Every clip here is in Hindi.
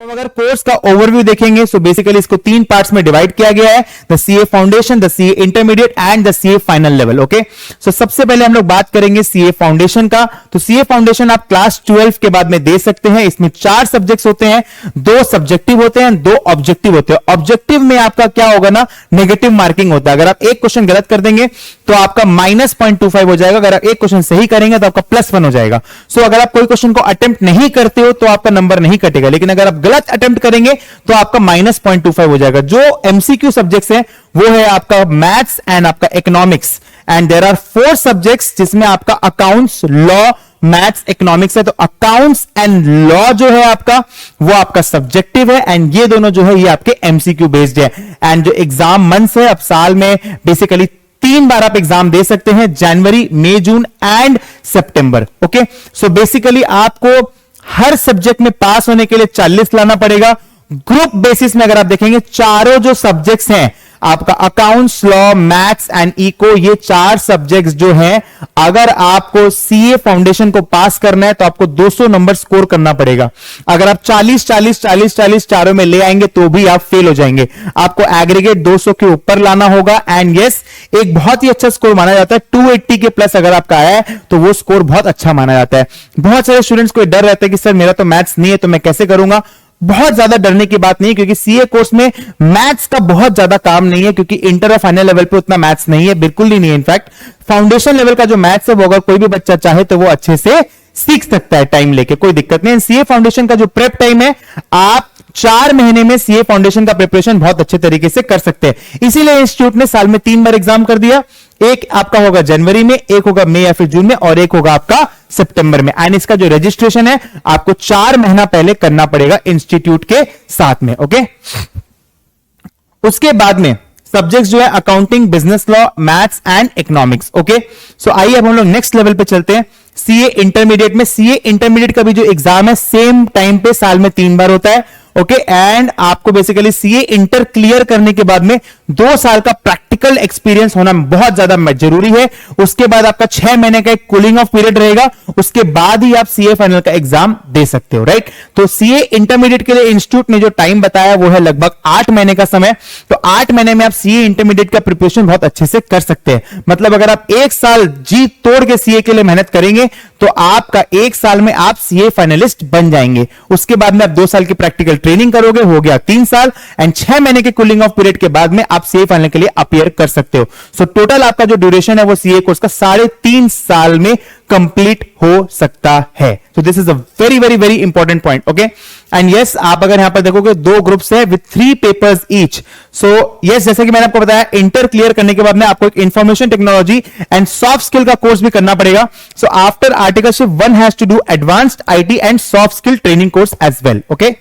तो अगर कोर्स का ओवरव्यू देखेंगे सो बेसिकली इसको 3 पार्ट्स में डिवाइड किया गया है, the CA foundation, the CA intermediate and the CA final level. Okay, so सबसे पहले हम लोग बात करेंगे सीए फाउंडेशन का। तो सीए फाउंडेशन आप क्लास 12 के बाद में दे सकते हैं। इसमें 4 सब्जेक्ट्स होते हैं, 2 सब्जेक्टिव होते हैं, 2 ऑब्जेक्टिव होते हैं। ऑब्जेक्टिव में आपका क्या होगा ना, नेगेटिव मार्किंग होता है। अगर आप एक क्वेश्चन गलत कर देंगे तो आपका -0.25 हो जाएगा, अगर आप एक क्वेश्चन सही करेंगे तो आपका +1 हो जाएगा। सो अगर आप कोई क्वेश्चन को अटेम्प्ट नहीं करते हो तो आपका नंबर नहीं कटेगा, लेकिन अगर आप गलत अटेम्प्ट करेंगे तो आपका -0.25 हो जाएगा। जो एमसीक्यू सब्जेक्ट्स हैं वो है आपका मैथ्स एंड आपका economics, and there are 4 subjects जिसमें आपका अकाउंट्स, लॉ, मैथ्स, इकोनॉमिक्स है। तो अकाउंट्स एंड लॉ जो है आपका वो आपका सब्जेक्टिव है, एंड ये दोनों जो है ये आपके एमसीक्यू बेस्ड है। एंड जो एग्जाम मंथ्स है, अब साल में बेसिकली 3 बार आप एग्जाम दे सकते हैं, जनवरी, मई, जून एंड सितंबर। ओके, सो बेसिकली आपको हर सब्जेक्ट में पास होने के लिए 40 लाना पड़ेगा। ग्रुप बेसिस में अगर आप देखेंगे चारों जो सब्जेक्ट्स हैं आपका accounts, law, maths and eco, ये 4 सब्जेक्ट्स जो हैं, अगर आपको सीए फाउंडेशन को पास करना है तो आपको 200 नंबर स्कोर करना पड़ेगा। अगर आप 40 चारों में ले आएंगे तो भी आप फेल हो जाएंगे। आपको एग्रीगेट 200 के ऊपर लाना होगा। एंड यस, एक बहुत ही अच्छा स्कोर माना जाता है 280 के प्लस अगर आपका आया है तो वो स्कोर बहुत अच्छा माना जाता है। बहुत सारे स्टूडेंट्स को डर रहता है कि सर मेरा तो मैथ्स नहीं है तो मैं कैसे करूंगा। बहुत ज्यादा डरने की बात नहीं, क्योंकि सीए कोर्स में मैथ्स का बहुत ज्यादा काम नहीं है, क्योंकि इंटर और फाइनल लेवल पे उतना मैथ्स नहीं है, बिल्कुल ही नहीं है। इनफैक्ट फाउंडेशन लेवल का जो मैथ्स है वो अगर कोई भी बच्चा चाहे तो वो अच्छे से सीख सकता है, टाइम लेके, कोई दिक्कत नहीं। सीए फाउंडेशन का जो प्रेप टाइम है, आप 4 महीने में सीए फाउंडेशन का प्रिपरेशन बहुत अच्छे तरीके से कर सकते हैं। इसीलिए इंस्टीट्यूट ने साल में 3 बार एग्जाम कर दिया। एक आपका होगा जनवरी में, एक होगा मई या फिर जून में, और एक होगा आपका सितंबर में। एंड इसका जो रजिस्ट्रेशन है आपको 4 महीना पहले करना पड़ेगा इंस्टीट्यूट के साथ में। ओके, उसके बाद में सब्जेक्ट्स जो है accounting, business law, maths and economics. Okay, so आइए अब हम लोग नेक्स्ट लेवल पे चलते हैं, सीए इंटरमीडिएट में। सीए इंटरमीडिएट का भी जो एग्जाम है सेम टाइम पे साल में 3 बार होता है। ओके, एंड आपको बेसिकली सीए इंटर क्लियर करने के बाद में 2 साल का प्रैक्टिकल एक्सपीरियंस होना बहुत ज्यादा जरूरी है। उसके बाद आपका 6 महीने का एक कूलिंग ऑफ पीरियड रहेगा, उसके बाद ही आप सीए फाइनल का एग्जाम दे सकते हो, राइट। तो सीए इंटरमीडिएट के लिए इंस्टीट्यूट ने जो टाइम बताया वो है लगभग 8 महीने का समय। तो 8 महीने में आप सीए इंटरमीडिएट का प्रिपरेशन बहुत अच्छे से कर सकते हैं। मतलब अगर आप 1 साल जी तोड़ के सीए के लिए मेहनत करेंगे तो आपका 1 साल में आप सीए फाइनलिस्ट बन जाएंगे। उसके बाद में आप 2 साल की प्रैक्टिकल ट्रेनिंग करोगे, हो गया 3 साल, एंड 6 महीने के कूलिंग ऑफ पीरियड के बाद में आप सीए फाइनल के लिए अपीयर कर सकते हो। सो टोटल आपका जो ड्यूरेशन है वो सीए कोर्स का 3.5 साल में कंप्लीट हो सकता है। सो this is a very very very important point. Okay, and yes, आप अगर यहां पर देखोगे 2 ग्रुप्स है with 3 papers each. So yes, जैसे कि मैंने आपको बताया, इंटर क्लियर करने के बाद में आपको एक information technology and soft skill का कोर्स भी करना पड़ेगा। So after articleship one has to do advanced IT and soft skill training course as well. Okay,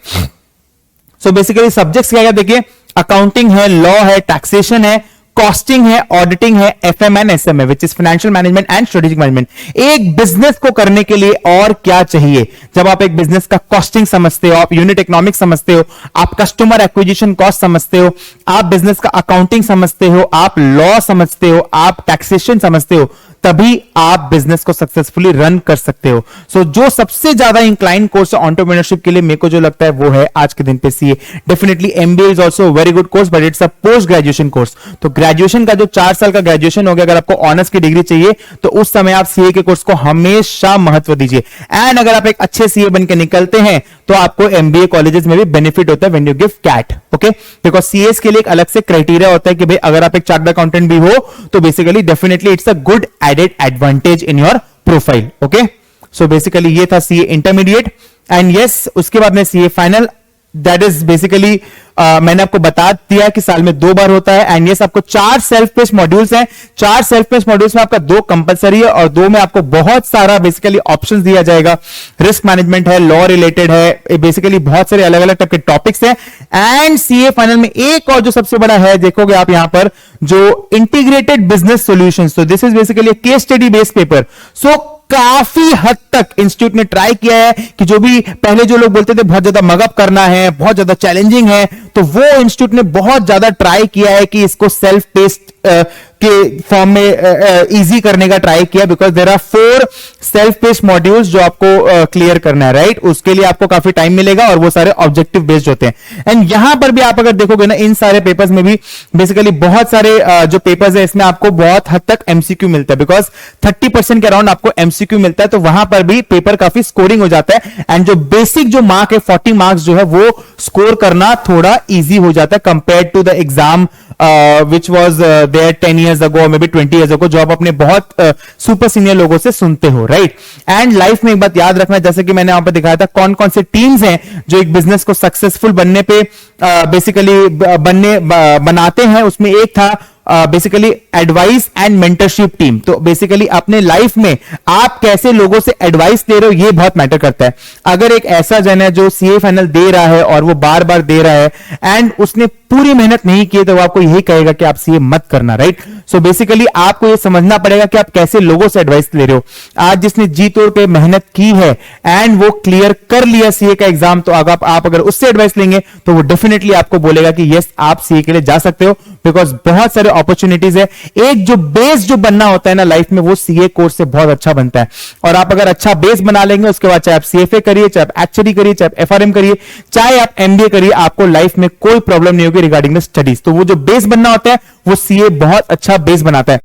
so basically subjects क्या क्या देखिए, अकाउंटिंग है, लॉ है, टैक्सेशन है, कॉस्टिंग है, ऑडिटिंग है, एफएम एंड एसएम है, which is financial management and strategic management. एक बिजनेस को करने के लिए और क्या चाहिए, जब आप एक बिजनेस का कॉस्टिंग समझते हो, आप यूनिट इकोनॉमिक्स समझते हो, आप कस्टमर एक्विजिशन कॉस्ट समझते हो, आप बिजनेस का अकाउंटिंग समझते हो, आप लॉ समझते हो, आप टैक्सेशन समझते हो, तभी आप बिजनेस को सक्सेसफुली रन कर सकते हो। सो जो सबसे ज्यादा इंक्लाइन कोर्स है एंटरप्रेन्योरशिप के लिए, मेरे को जो लगता है वो है आज के दिन पे CA. Definitely MBA is also very good course, but it's a post graduation course. तो ग्रेजुएशन का जो 4 साल का ग्रेजुएशन हो गया, अगर आपको ऑनर्स की डिग्री चाहिए तो उस समय आप सीए के कोर्स को हमेशा महत्व दीजिए। एंड अगर आप एक अच्छे सीए बन के निकलते हैं तो आपको एमबीए कॉलेजेस में भी बेनिफिट होता है when you give CAT. Okay, because CS के लिए एक अलग से क्राइटेरिया होता है कि भाई अगर आप एक चार्टर्ड अकाउंटेंट भी हो तो basically definitely it's a good added advantage in your profile. Okay, so basically ये था सीए इंटरमीडिएट। एंड यस, उसके बाद में CA final, that is basically मैंने आपको बता दिया कि साल में 2 बार होता है। एंड यस, आपको 4 सेल्फ पेस्ट मॉड्यूल्स हैं। 4 सेल्फ पेस्ट मॉड्यूल्स में आपका 2 कंपलसरी है और 2 में आपको बहुत सारा बेसिकली ऑप्शंस दिया जाएगा। रिस्क मैनेजमेंट है, लॉ रिलेटेड है, बेसिकली बहुत सारे अलग अलग टाइप के टॉपिक्स हैं। एंड सीए फाइनल में एक और जो सबसे बड़ा है, देखोगे आप यहां पर, जो integrated business solutions. So this is basically case study based paper. So काफी हद तक इंस्टीट्यूट ने ट्राई किया है कि जो भी पहले जो लोग बोलते थे बहुत ज्यादा मगअप करना है, बहुत ज्यादा चैलेंजिंग है, तो वो इंस्टीट्यूट ने बहुत ज्यादा ट्राई किया है कि इसको सेल्फ पेस्ट के फॉर्म में इजी करने का ट्राई किया, because there are 4 self paced modules जो आपको क्लियर करना है, राइट? उसके लिए आपको काफी टाइम मिलेगा और वो सारे ऑब्जेक्टिव बेस्ड होते हैं। एंड यहां पर भी आप अगर देखोगे ना, इन सारे पेपर्स में भी बेसिकली बहुत सारे जो पेपर्स है इसमें आपको बहुत हद तक एमसीक्यू मिलता है, बिकॉज 30% के अराउंड आपको एमसीक्यू मिलता है, तो वहां पर भी पेपर काफी स्कोरिंग हो जाता है। एंड जो बेसिक जो मार्क है 40 मार्क्स जो है वो स्कोर करना थोड़ा इजी हो जाता है compare to the exam which was there 10 years ago, may be 20 years ago, जो आप अपने बहुत सुपर सीनियर लोगों से सुनते हो, राइट? एंड लाइफ में एक बात याद रखना, जैसे कि मैंने यहां पर दिखाया था कौन कौन से टीम्स हैं जो एक बिजनेस को सक्सेसफुल बनने पे बेसिकली बनाते हैं। उसमें एक था basically advice and mentorship team. तो बेसिकली अपने लाइफ में आप कैसे लोगों से एडवाइस ले रहे हो ये बहुत मैटर करता है। अगर एक ऐसा जन है जो सीए फाइनल दे रहा है और वो बार बार दे रहा है एंड उसने पूरी मेहनत नहीं की, तो वो आपको यही कहेगा कि आप सीए मत करना, राइट? सो बेसिकली आपको ये समझना पड़ेगा कि आप कैसे लोगों से एडवाइस ले रहे हो। आज जिसने जी तोड़ के मेहनत की है एंड वो क्लियर कर लिया सीए का एग्जाम, तो आप अगर उससे एडवाइस लेंगे तो वो डेफिनेटली आपको बोलेगा कि यस आप सीए के लिए जा सकते हो, बिकॉज बहुत सारे अपॉर्चुनिटीज है। एक जो बेस जो बनना होता है ना लाइफ में, वो सीए कोर्स से बहुत अच्छा बनता है। और आप अगर अच्छा बेस बना लेंगे, उसके बाद चाहे आप सीएफए करिए, चाहे आप एक्चुअली करिए, चाहे आप एफआरएम करिए, चाहे आप एमबीए करिए, आपको लाइफ में कोई प्रॉब्लम नहीं होगी रिगार्डिंग द स्टडीज। तो वो जो बेस बनना होता है वो सीए बहुत अच्छा बेस बनाता है।